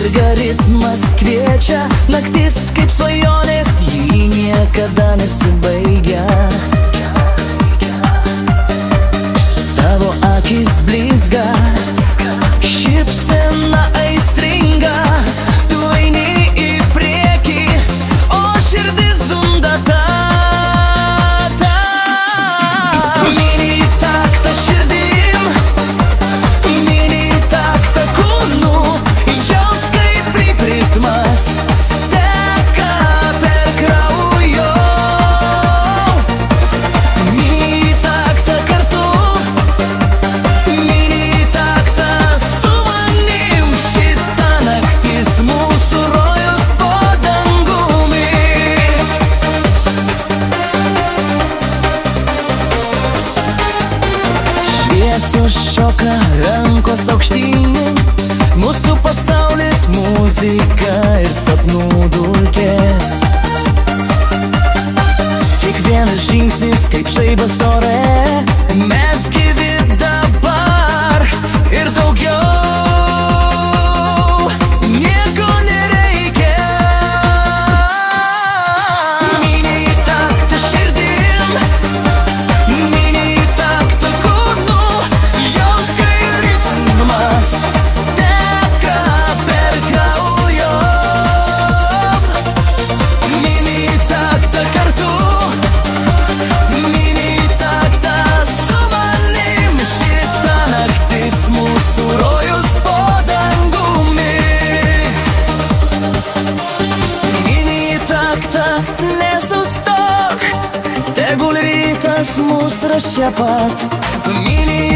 mirga ritmas kviečia, naktis kaip svajonės, ji niekada nesibaigia. Tavo akis blizga, šypsena aistringa, tu eini į priekį, o širdis dunda ta. Mini taktą širdim, mini taktą kūnu, jaus kaip ritmas teka per kraujo. Mini taktą kartu, mini taktą su manim, šita naktis mūsų rojus po dangumi. Šviesos šoka, rankos aukštyn, mūsų pasaulis muzika ir sapnų dulkės. Kiekvienas žingsnis kaip žaibas ore, mes gyvi dabar ir daugiau nieko nereikia. Mini taktą širdim, mini taktą kūnu, jaus kaip ritmas teka per kraujo. Mini taktą kartu, mini taktą su manim, šita naktis mūsų rojus po dangumi. Mini taktą nesustok, tegul rytas mūsų ras čia pat. Mini